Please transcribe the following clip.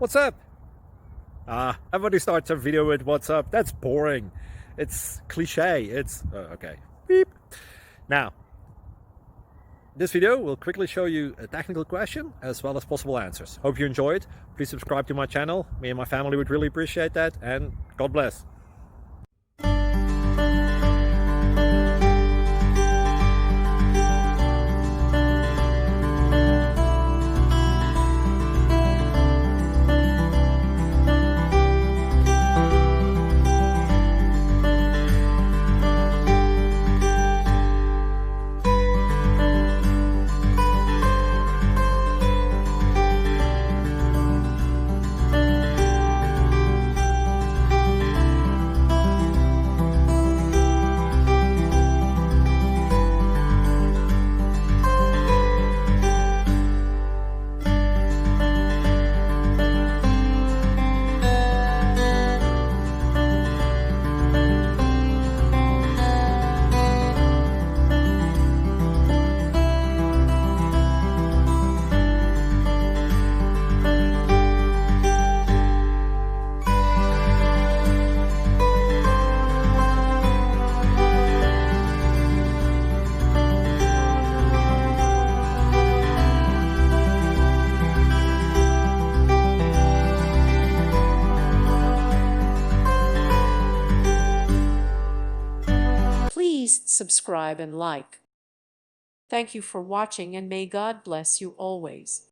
What's up? Everybody starts a video with what's up. That's boring. It's cliche. It's okay. Beep. Now, this video will quickly show you a technical question as well as possible answers. Hope you enjoy it. Please subscribe to my channel. Me and my family would really appreciate that, and God bless. Please subscribe and like. Thank you for watching, and may God bless you always.